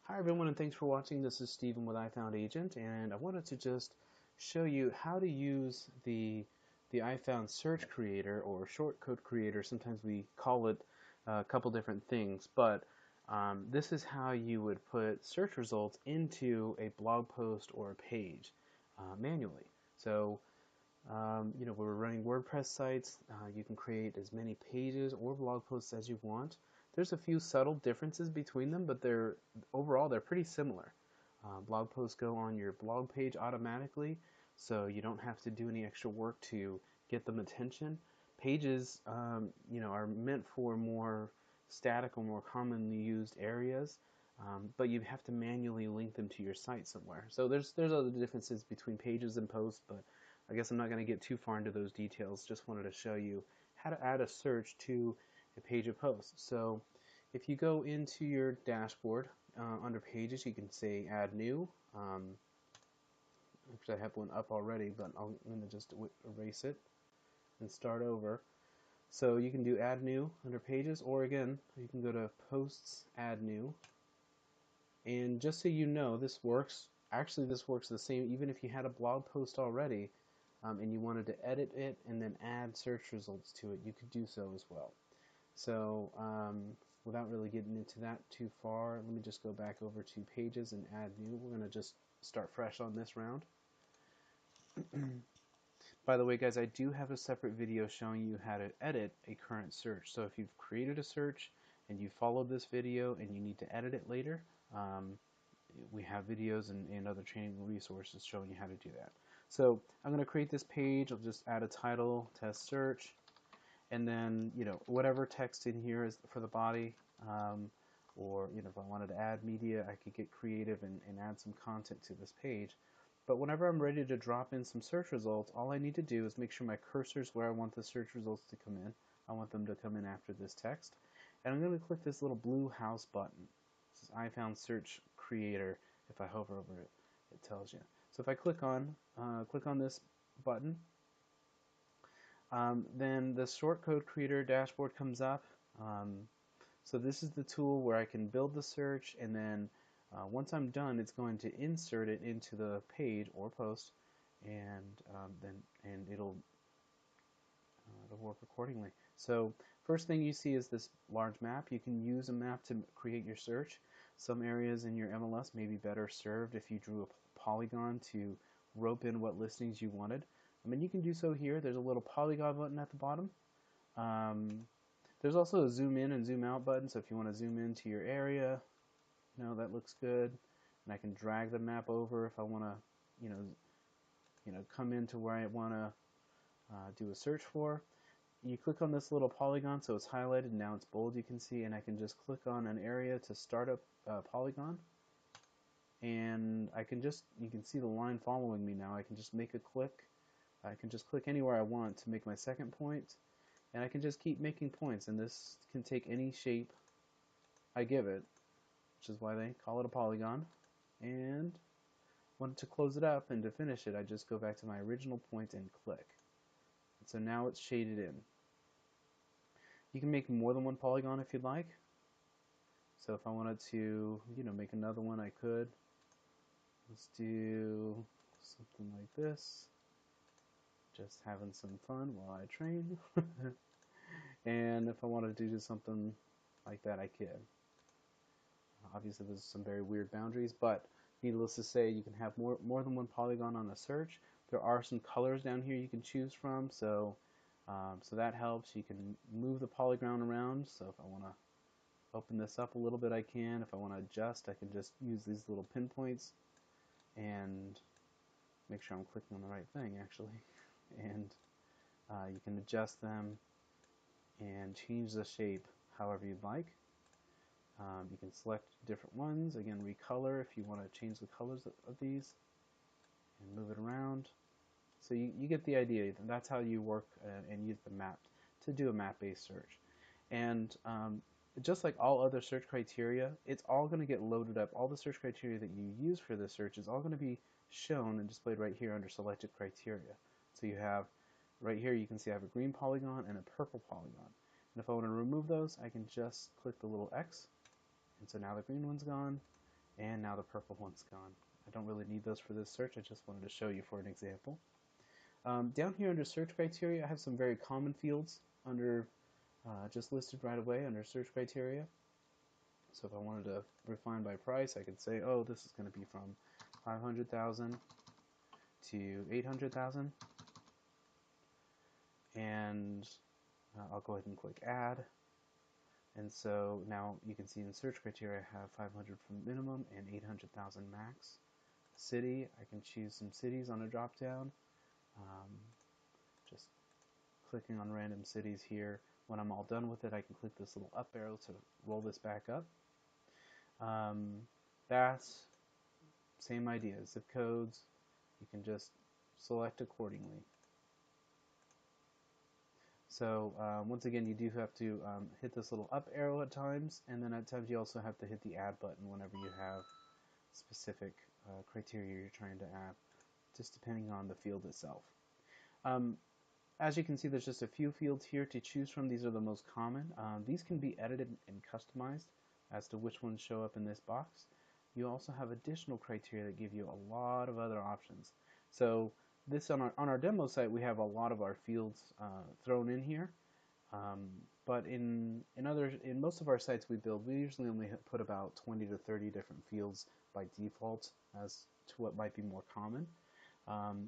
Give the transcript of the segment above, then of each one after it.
Hi everyone, and thanks for watching. This is Stephen with iFound Agent, and I wanted to just show you how to use the iFound search creator or shortcode creator. Sometimes we call it a couple different things, but this is how you would put search results into a blog post or a page manually. So we're running WordPress sites. You can create as many pages or blog posts as you want. There's a few subtle differences between them, but overall they're pretty similar. Blog posts go on your blog page automatically, so you don't have to do any extra work to get them attention. Pages, are meant for more static or more commonly used areas, but you have to manually link them to your site somewhere. So there's other differences between pages and posts, but I guess I'm not going to get too far into those details. Just wanted to show you how to add a search to a page of posts. So if you go into your dashboard under pages, you can say add new. Actually, I have one up already, but I'm going to just erase it and start over. So you can do add new under pages, or again, you can go to posts, add new. And just so you know, this works. Actually, this works the same even if you had a blog post already and you wanted to edit it and then add search results to it, you could do so as well. So without really getting into that too far, let me just go back over to pages and add new. We're going to just start fresh on this round. By the way, guys, I do have a separate video showing you how to edit a current search. So if you've created a search and you followed this video and you need to edit it later, we have videos and other training resources showing you how to do that. So I'm going to create this page. I'll just add a title, test search, and then whatever text in here is for the body. Or if I wanted to add media, I could get creative and add some content to this page. But whenever I'm ready to drop in some search results, all I need to do is make sure my cursor is where I want the search results to come in. I want them to come in after this text. And I'm going to click this little blue house button. This is iFound Search Creator. If I hover over it, it tells you. So if I click on this button, then the shortcode creator dashboard comes up. So this is the tool where I can build the search, and then once I'm done, it's going to insert it into the page or post, and it'll work accordingly. So first thing you see is this large map. You can use a map to create your search. Some areas in your MLS may be better served if you drew a polygon to rope in what listings you wanted. I mean, you can do so here. There's a little polygon button at the bottom. There's also a zoom in and zoom out button, so if you want to zoom into your area, that looks good. And I can drag the map over if I want to, come into where I want to do a search for. You click on this little polygon, so it's highlighted, now it's bold, you can see, and I can just click on an area to start up a polygon. And you can see the line following me now. I can just make a click. I can just click anywhere I want to make my second point, and I can just keep making points, and this can take any shape I give it, which is why they call it a polygon. And wanted to close it up, and to finish it, I just go back to my original point and click. And so now it's shaded in. You can make more than one polygon if you'd like. So if I wanted to, make another one, I could. Let's do something like this. Just having some fun while I train. And if I wanted to do something like that, I could. Obviously, there's some very weird boundaries, but needless to say, you can have more than one polygon on a search. There are some colors down here you can choose from, so that helps. You can move the polygon around, so if I want to open this up a little bit, I can. If I want to adjust, I can just use these little pinpoints and make sure I'm clicking on the right thing, actually. And you can adjust them and change the shape however you'd like. You can select different ones. Again, recolor if you want to change the colors of these and move it around. So you get the idea. That's how you work and use the map to do a map-based search. And just like all other search criteria, it's all going to get loaded up. All the search criteria that you use for this search is all going to be shown and displayed right here under selected criteria. So you have right here, you can see I have a green polygon and a purple polygon. And if I want to remove those, I can just click the little X. And so now the green one's gone, and now the purple one's gone. I don't really need those for this search, I just wanted to show you for an example. Down here under search criteria, I have some very common fields under just listed right away under search criteria. So if I wanted to refine by price, I could say, oh, this is going to be from 500,000 to 800,000, and I'll go ahead and click add. And so now you can see in search criteria I have 500 from minimum and 800,000 max. City, I can choose some cities on a drop down. Just clicking on random cities here. When I'm all done with it, I can click this little up arrow to roll this back up. That's same idea. Zip codes, you can just select accordingly. So once again, you do have to hit this little up arrow at times, and then at times you also have to hit the add button whenever you have specific criteria you're trying to add, just depending on the field itself. As you can see, there's just a few fields here to choose from. These are the most common. These can be edited and customized as to which ones show up in this box. You also have additional criteria that give you a lot of other options. So this on our demo site, we have a lot of our fields thrown in here. But in most of our sites we build, we usually only put about 20 to 30 different fields by default as to what might be more common.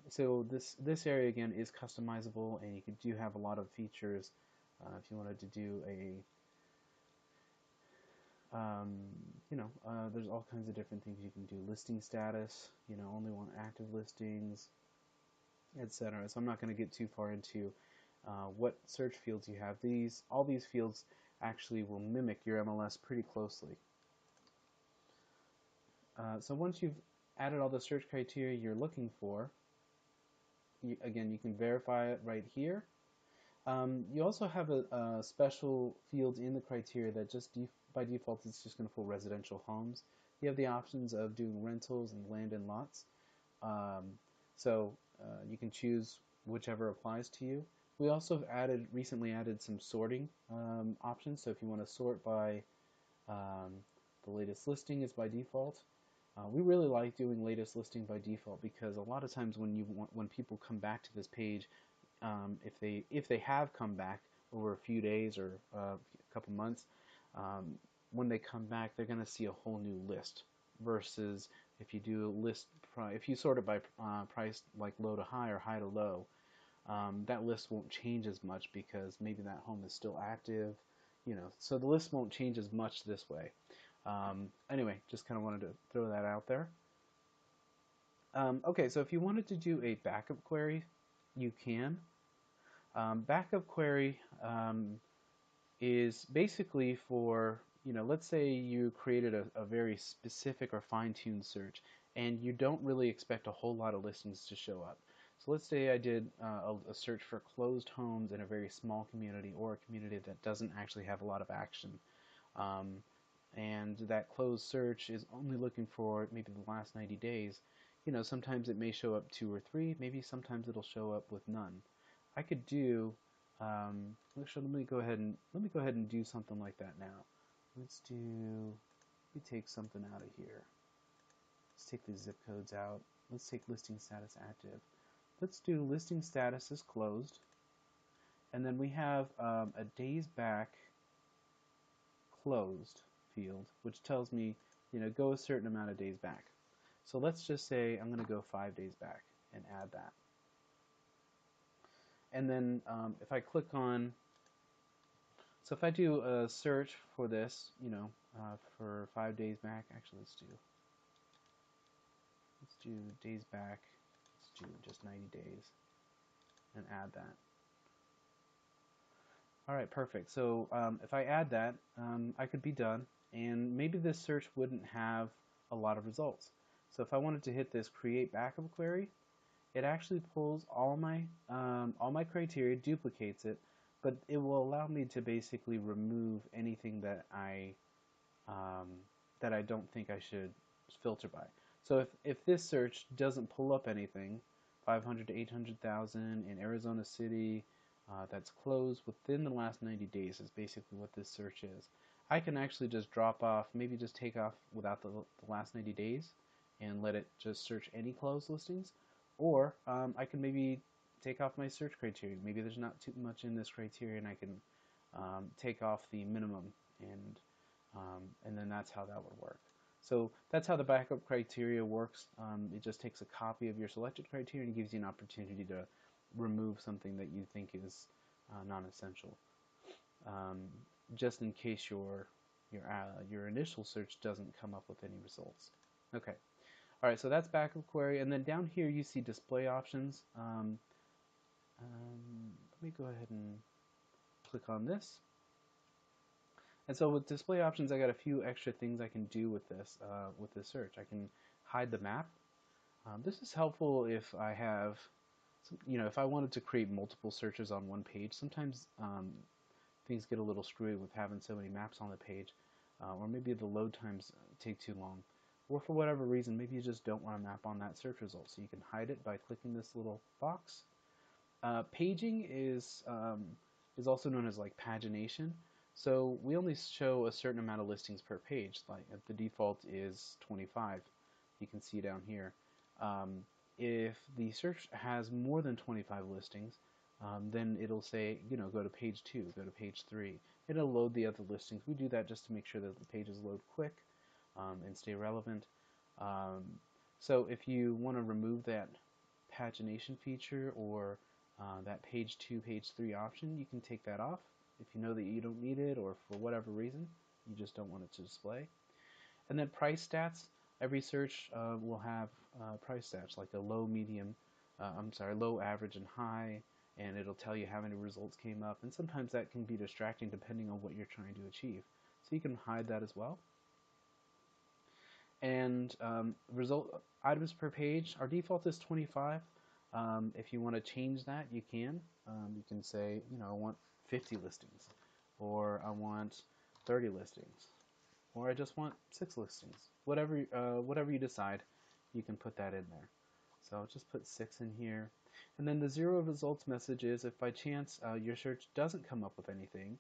So this area again is customizable, and you do have a lot of features. If you wanted to do a there's all kinds of different things you can do. Listing status, only want active listings, etc. So I'm not going to get too far into what search fields you have. All these fields actually will mimic your MLS pretty closely. So once you've added all the search criteria you're looking for, again, you can verify it right here. You also have a special field in the criteria that just by default it's just going to pull residential homes. You have the options of doing rentals and land and lots. So you can choose whichever applies to you. We also have recently added some sorting options. So if you want to sort by the latest listing is by default. We really like doing latest listing by default because a lot of times when people come back to this page, if they have come back over a few days or a couple months, when they come back, they're going to see a whole new list. Versus if you do if you sort it by price, like low to high or high to low, that list won't change as much because maybe that home is still active. So the list won't change as much this way. Anyway, just kind of wanted to throw that out there. Okay, so if you wanted to do a backup query, you can. Backup query is basically for, let's say you created a very specific or fine-tuned search and you don't really expect a whole lot of listings to show up. So let's say I did a search for closed homes in a very small community or a community that doesn't actually have a lot of action. And that closed search is only looking for maybe the last 90 days. Sometimes it may show up 2 or 3, maybe sometimes it'll show up with none. I could do, actually let me go ahead and do something like that now. Let me take something out of here. Let's take the zip codes out. Let's take listing status active. Let's do listing status is closed. And then we have a days back closed field, which tells me, go a certain amount of days back. So let's just say I'm going to go 5 days back and add that. And then if I click on, so if I do a search for this, for 5 days back, actually let's do days back, let's do just 90 days and add that. Alright, perfect. So if I add that, I could be done, and maybe this search wouldn't have a lot of results. So if I wanted to hit this create backup query, it actually pulls all my criteria, duplicates it, but it will allow me to basically remove anything that I don't think I should filter by. So if this search doesn't pull up anything, 500 to 800,000 in Arizona City, that's closed within the last 90 days is basically what this search is. I can actually just drop off, maybe just take off without the last 90 days and let it just search any closed listings. Or I can maybe take off my search criteria. Maybe there's not too much in this criteria and I can take off the minimum, and then that's how that would work. So that's how the backup criteria works. It just takes a copy of your selected criteria and gives you an opportunity to remove something that you think is non-essential, um, just in case your initial search doesn't come up with any results. Okay. All right. So that's backup query, and then down here you see display options. Let me go ahead and click on this. And so with display options, I got a few extra things I can do with this search. I can hide the map. This is helpful if I have, if I wanted to create multiple searches on one page. Sometimes things get a little screwy with having so many maps on the page, or maybe the load times take too long, or for whatever reason, maybe you just don't want a map on that search result. So you can hide it by clicking this little box. Paging is also known as like pagination. So we only show a certain amount of listings per page. Like the default is 25. You can see down here. If the search has more than 25 listings, then it'll say, go to page 2, go to page 3. It'll load the other listings. We do that just to make sure that the pages load quick and stay relevant. So if you want to remove that pagination feature or that page 2, page 3 option, you can take that off if you know that you don't need it or for whatever reason you just don't want it to display. And then price stats. Every search will have price stats like a low, medium, low, average, and high, and it'll tell you how many results came up. And sometimes that can be distracting depending on what you're trying to achieve. So you can hide that as well. And result items per page, our default is 25. If you want to change that, you can. You can say, I want 50 listings, or I want 30 listings, or I just want 6 listings. Whatever you decide, you can put that in there. So I'll just put 6 in here. And then the 0 results message is if by chance your search doesn't come up with anything.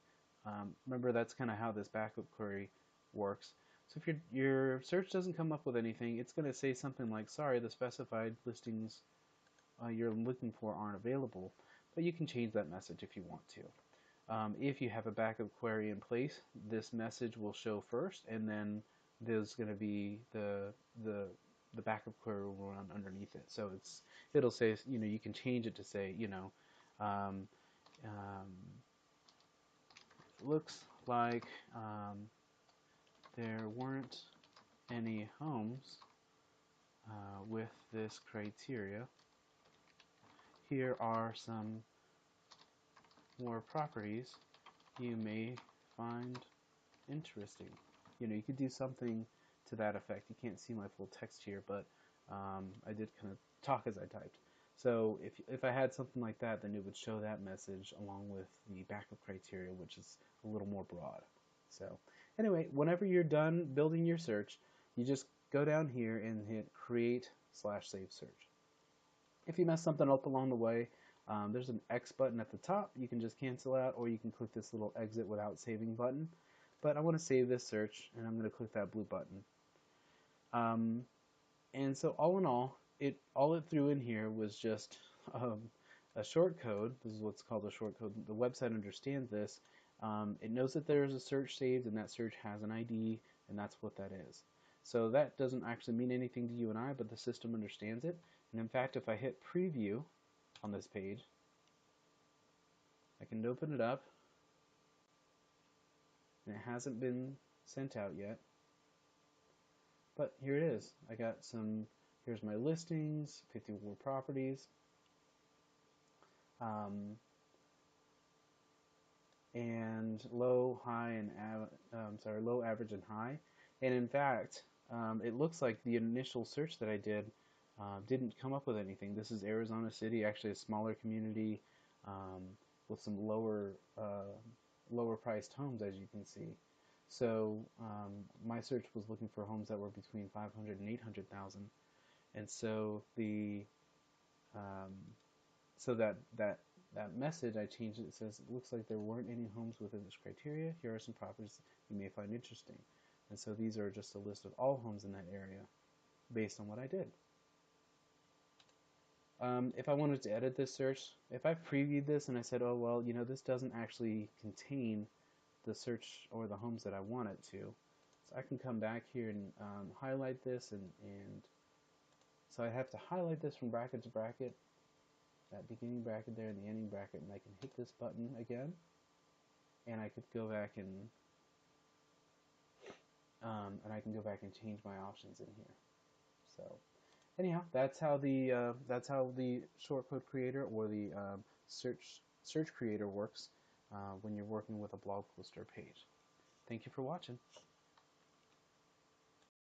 Remember, that's kind of how this backup query works. So if your search doesn't come up with anything, it's going to say something like, sorry, the specified listings you're looking for aren't available, but you can change that message if you want to. If you have a backup query in place, this message will show first, and then there's going to be the backup query will run underneath it. So it'll say, you can change it to say, looks like there weren't any homes with this criteria. Here are some more properties you may find interesting. You could do something to that effect. You can't see my full text here, but I did kind of talk as I typed. So if I had something like that, then it would show that message along with the backup criteria, which is a little more broad. So anyway, whenever you're done building your search, you just go down here and hit create/save search. If you mess something up along the way, there's an X button at the top. You can just cancel out, or you can click this little exit without saving button. But I want to save this search, and I'm going to click that blue button. And so all in all it threw in here was just a short code. This is what's called a short code. The website understands this. It knows that there is a search saved, and that search has an ID, and that's what that is. So that doesn't actually mean anything to you and I, but the system understands it. And in fact, if I hit preview on this page, I can open it up, and it hasn't been sent out yet. But here it is. I got here's my listings, 54 properties. And low, high, and low, average, and high. And in fact, it looks like the initial search that I did didn't come up with anything. This is Arizona City, actually a smaller community with some lower priced homes, as you can see. So my search was looking for homes that were between 500 and 800,000, and so that that message, I changed it. It says, it looks like there weren't any homes within this criteria. Here are some properties you may find interesting. And so these are just a list of all homes in that area based on what I did. If I wanted to edit this search, if I previewed this and I said, oh, well, you know, this doesn't actually contain the search or the homes that I want it to, so I can come back here and highlight this, and so I have to highlight this from bracket to bracket, that beginning bracket there and the ending bracket, and I can hit this button again, and I could go back and I can go back and change my options in here. So anyhow, that's how the shortcode creator or the search creator works when you're working with a blog post or page. Thank you for watching.